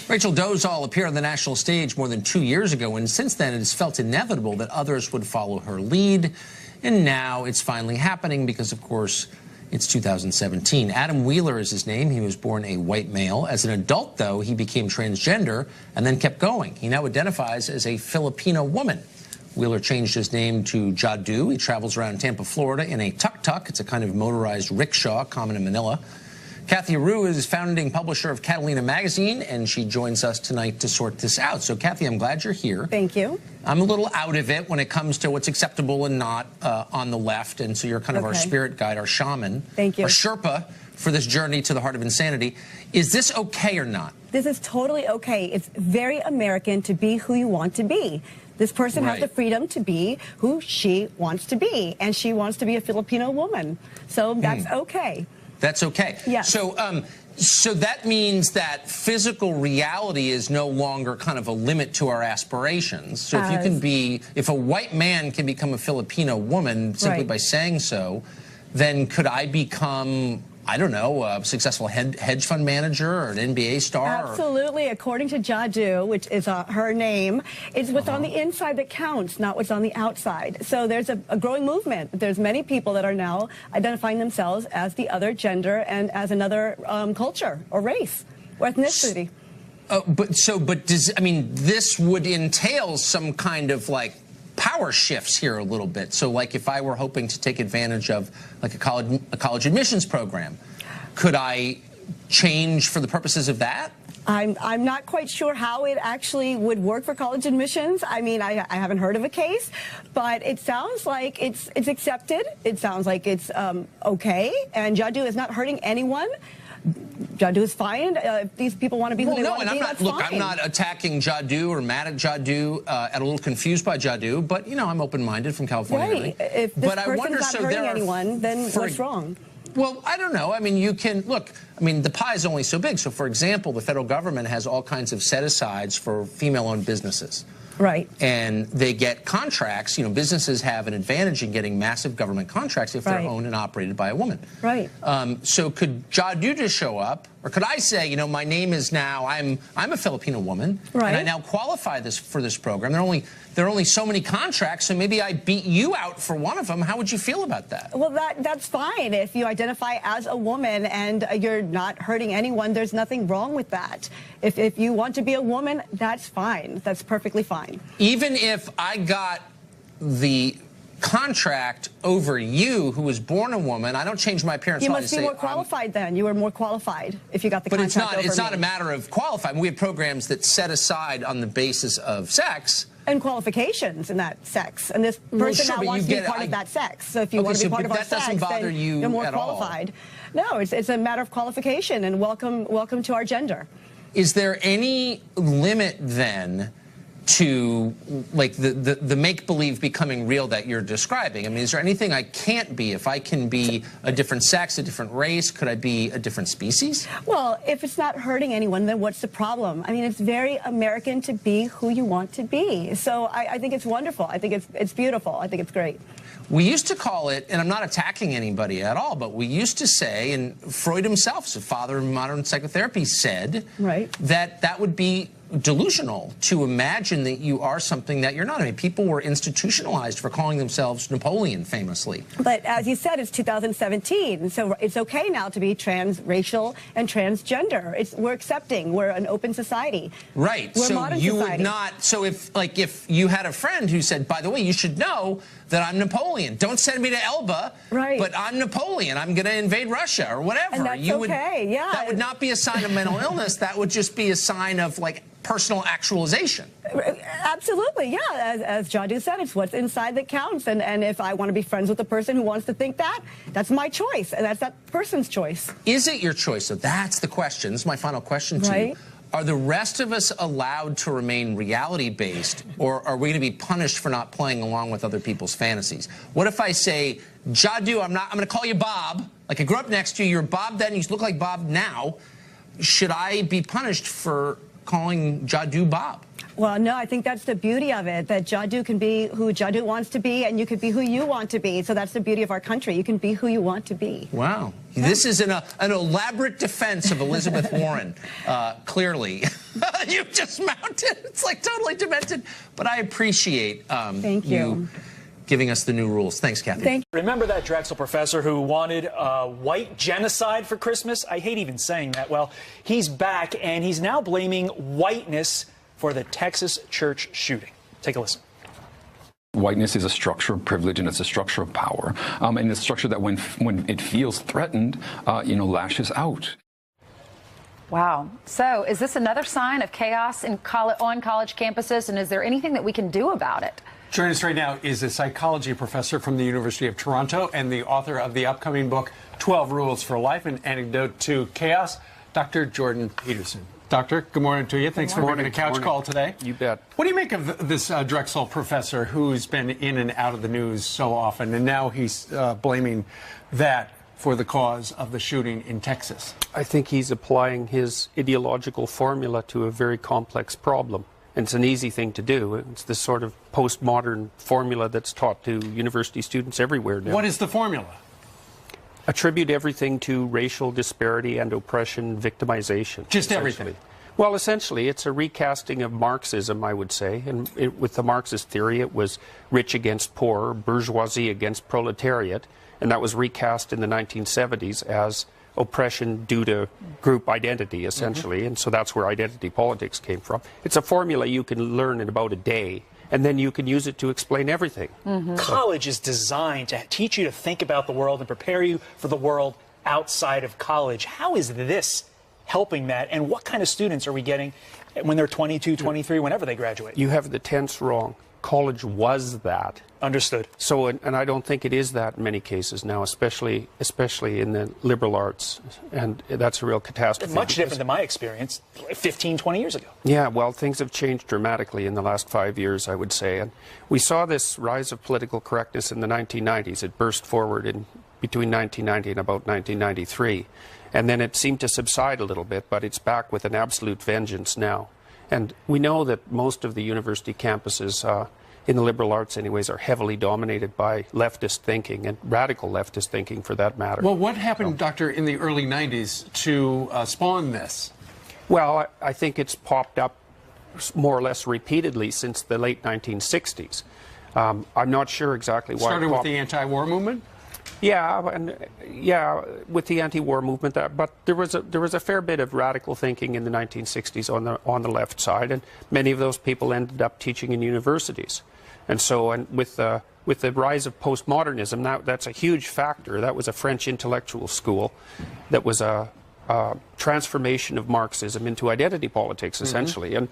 Rachel Dolezal appeared on the national stage more than 2 years ago, and since then it has felt inevitable that others would follow her lead. And now it's finally happening because, of course, it's 2017. Adam Wheeler is his name. He was born a white male. As an adult, though, he became transgender and then kept going. He now identifies as a Filipino woman. Wheeler changed his name to Jadu. He travels around Tampa, Florida in a tuk-tuk. It's a kind of motorized rickshaw common in Manila. Kathy Aru is founding publisher of Catalina Magazine, and she joins us tonight to sort this out. So, Kathy, I'm glad you're here. Thank you. I'm a little out of it when it comes to what's acceptable and not on the left, and so you're kind of our spirit guide, our shaman. Thank you. Our Sherpa for this journey to the heart of insanity. Is this okay or not? This is totally okay. It's very American to be who you want to be. This person has the freedom to be who she wants to be, and she wants to be a Filipino woman. So that's okay. That's okay. Yes. So that means that physical reality is no longer kind of a limit to our aspirations. So if you can be, if a white man can become a Filipino woman simply by saying so, then could I become, I don't know, a successful hedge fund manager or an NBA star? Absolutely. According to Jadu, which is her name, it's what's on the inside that counts, not what's on the outside. So there's a growing movement. There's many people that are now identifying themselves as the other gender and as another culture or race or ethnicity. But does, I mean, this would entail some kind of like power shifts here a little bit. So like if I were hoping to take advantage of like a college admissions program, could I change for the purposes of that? I'm not quite sure how it actually would work for college admissions. I mean, I haven't heard of a case, but it sounds like it's accepted. It sounds like it's okay, and Jadu is not hurting anyone. Jadu is fine. If these people want to be who they want to be, that's fine. Look, I'm not attacking Jadu or mad at Jadu. I'm a little confused by Jadu, but, you know, I'm open-minded from California. Right. If this person's not hurting anyone, then what's wrong? Well, I don't know. I mean, you can, look, I mean, the pie is only so big. So, for example, the federal government has all kinds of set-asides for female-owned businesses. Right. And they get contracts. You know, businesses have an advantage in getting massive government contracts if they're owned and operated by a woman. Right. So could Jadu just show up, or could I say, you know, my name is now, I'm a Filipino woman, and I now qualify for this program. There are only so many contracts, so maybe I beat you out for one of them. How would you feel about that? Well, that's fine. If you identify as a woman and you're not hurting anyone, there's nothing wrong with that. If you want to be a woman, that's fine. That's perfectly fine. Even if I got the contract over you, who was born a woman, I don't change my appearance. You must be more qualified then. You were more qualified if you got the contract over me. But it's not a matter of qualified. We have programs that set aside on the basis of sex. And qualifications in that sex. And this person now wants to be part of that sex. So if you want to be part of our sex, then you're more qualified. No, it's a matter of qualification, and welcome to our gender. Is there any limit then to like the make-believe becoming real that you're describing? I mean, is there anything I can't be? If I can be a different sex, a different race, could I be a different species? Well, if it's not hurting anyone, then what's the problem? I mean, it's very American to be who you want to be. So I think it's wonderful. I think it's beautiful. I think it's great. We used to call it, and I'm not attacking anybody at all, but we used to say, and Freud himself, as a father of modern psychotherapy, said that would be delusional to imagine that you are something that you're not. I mean, people were institutionalized for calling themselves Napoleon, famously. But as you said, it's 2017, so it's okay now to be transracial and transgender. We're accepting. We're an open society. Right. We're a modern you society. Would not. So if you had a friend who said, by the way, you should know that I'm Napoleon. Don't send me to Elba. Right. But I'm Napoleon. I'm going to invade Russia or whatever. And that's okay. Yeah. That would not be a sign of mental illness. That would just be a sign of like personal actualization. Absolutely, yeah. As Jadu said, it's what's inside that counts. And if I want to be friends with a person who wants to think that, that's my choice. And that's that person's choice. Is it your choice? So that's the question. This is my final question to you. Are the rest of us allowed to remain reality-based, or are we going to be punished for not playing along with other people's fantasies? What if I say, Jadu, I'm going to call you Bob. Like I grew up next to you. You're Bob then. You look like Bob now. Should I be punished for calling Jadu Bob? Well, no, I think that's the beauty of it, that Jaddu can be who Jaddu wants to be, and you can be who you want to be. So that's the beauty of our country. You can be who you want to be. Wow. This is an elaborate defense of Elizabeth Warren, clearly. You've just mounted. It's like totally demented. But I appreciate Thank you giving us the new rules. Thanks, Kathy. Thank you. Remember that Drexel professor who wanted white genocide for Christmas? I hate even saying that. Well, he's back, and he's now blaming whiteness for the Texas church shooting. Take a listen. Whiteness is a structure of privilege, and it's a structure of power, and it's a structure that when it feels threatened, lashes out. Wow. So is this another sign of chaos on college campuses, and is there anything that we can do about it? Joining us right now is a psychology professor from the University of Toronto and the author of the upcoming book, 12 Rules for Life, an Antidote to Chaos, Dr. Jordan Peterson. Doctor, good morning to you. Thanks for making a couch call today. You bet. What do you make of this Drexel professor who's been in and out of the news so often, and now he's blaming that for the cause of the shooting in Texas? I think he's applying his ideological formula to a very complex problem. And it's an easy thing to do. It's this sort of postmodern formula that's taught to university students everywhere now. What is the formula? Attribute everything to racial disparity and oppression, victimization. Just everything? Well, essentially, it's a recasting of Marxism, I would say. And with the Marxist theory, it was rich against poor, bourgeoisie against proletariat. And that was recast in the 1970s as oppression due to group identity, essentially. And so that's where identity politics came from. It's a formula you can learn in about a day, and then you can use it to explain everything. College is designed to teach you to think about the world and prepare you for the world outside of college. How is this helping that, and what kind of students are we getting when they're 22, 23, whenever they graduate? You have the tense wrong. College was that. Understood. So, and I don't think it is that in many cases now, especially in the liberal arts, and that's a real catastrophe. Much different than my experience 15, 20 years ago. Yeah, well, things have changed dramatically in the last 5 years, I would say. And we saw this rise of political correctness in the 1990s. It burst forward in between 1990 and about 1993. And then it seemed to subside a little bit, but it's back with an absolute vengeance now. And we know that most of the university campuses, in the liberal arts anyways, are heavily dominated by leftist thinking, and radical leftist thinking for that matter. Well, what happened, Doctor, in the early 90s to spawn this? Well, I think it's popped up more or less repeatedly since the late 1960s. I'm not sure exactly why. Started with the anti-war movement? Yeah, with the anti-war movement, but there was a fair bit of radical thinking in the 1960s on the left side, and many of those people ended up teaching in universities. And so, with the rise of postmodernism, that's a huge factor. That was a French intellectual school that was a transformation of Marxism into identity politics, essentially. And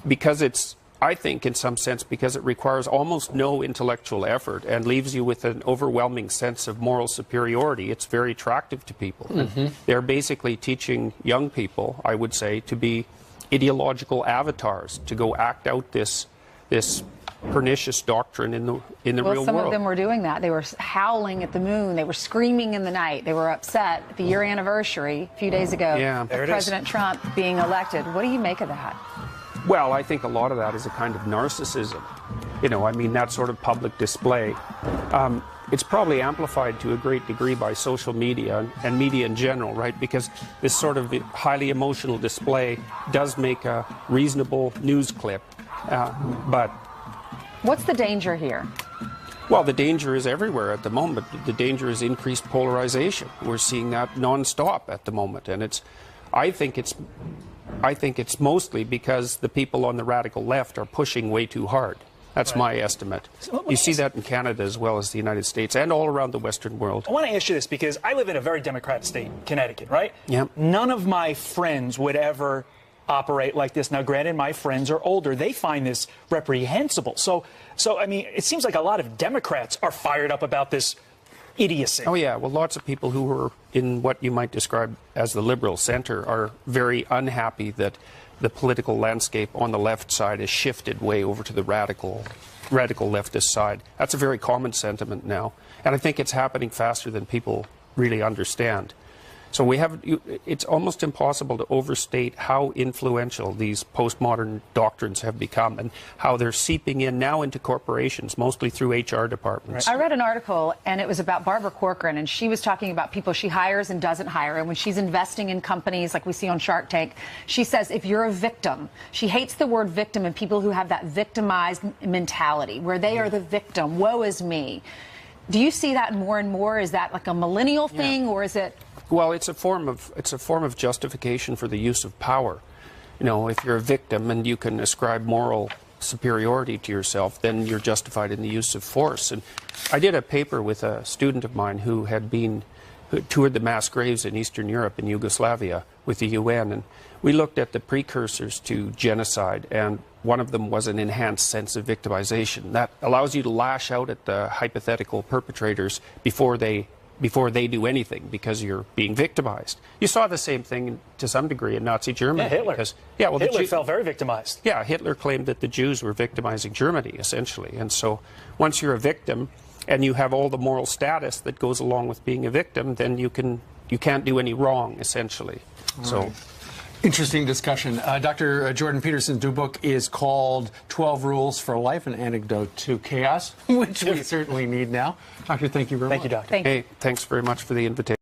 because I think, in some sense, because it requires almost no intellectual effort and leaves you with an overwhelming sense of moral superiority, it's very attractive to people. They're basically teaching young people, I would say, to be ideological avatars, to go act out this pernicious doctrine in the real world. Some of them were doing that. They were howling at the moon. They were screaming in the night. They were upset at the year anniversary a few days ago of President Trump being elected. What do you make of that? Well, I think a lot of that is a kind of narcissism. I mean, that sort of public display. It's probably amplified to a great degree by social media and media in general, right? Because this sort of highly emotional display does make a reasonable news clip. But what's the danger here? Well, the danger is everywhere at the moment. The danger is increased polarization. We're seeing that nonstop at the moment, and I think it's mostly because the people on the radical left are pushing way too hard. That's my estimate. You see that in Canada as well as the United States and all around the Western world. I want to ask you this because I live in a very Democratic state, Connecticut, right? Yep. None of my friends would ever operate like this. Now, granted, my friends are older. They find this reprehensible. So I mean, it seems like a lot of Democrats are fired up about this idiocy. Oh, yeah. Well, lots of people who are in what you might describe as the liberal center are very unhappy that the political landscape on the left side has shifted way over to the radical leftist side. That's a very common sentiment now. And I think it's happening faster than people really understand. So it's almost impossible to overstate how influential these postmodern doctrines have become and how they're seeping in now into corporations, mostly through HR departments. I read an article, and it was about Barbara Corcoran, and she was talking about people she hires and doesn't hire. And when she's investing in companies like we see on Shark Tank, she says if you're a victim, she hates the word victim and people who have that victimized mentality, where they are the victim, woe is me. Do you see that more and more? Is that like a millennial thing, or is it... Well, it's a form of justification for the use of power. You know, if you're a victim and you can ascribe moral superiority to yourself, then you're justified in the use of force. And I did a paper with a student of mine who toured the mass graves in Eastern Europe and Yugoslavia with the UN, and we looked at the precursors to genocide, and one of them was an enhanced sense of victimization. That allows you to lash out at the hypothetical perpetrators before they do anything, because you're being victimized. You saw the same thing to some degree in Nazi Germany. Yeah, Hitler. Hitler felt very victimized. Yeah, Hitler claimed that the Jews were victimizing Germany, essentially. And so once you're a victim and you have all the moral status that goes along with being a victim, then you can't do any wrong, essentially. So. Interesting discussion. Dr. Jordan Peterson's new book is called 12 Rules for Life, an Antidote to Chaos, which we certainly need now. Doctor, thank you very much. Thank you, Doctor. Hey, thanks very much for the invitation.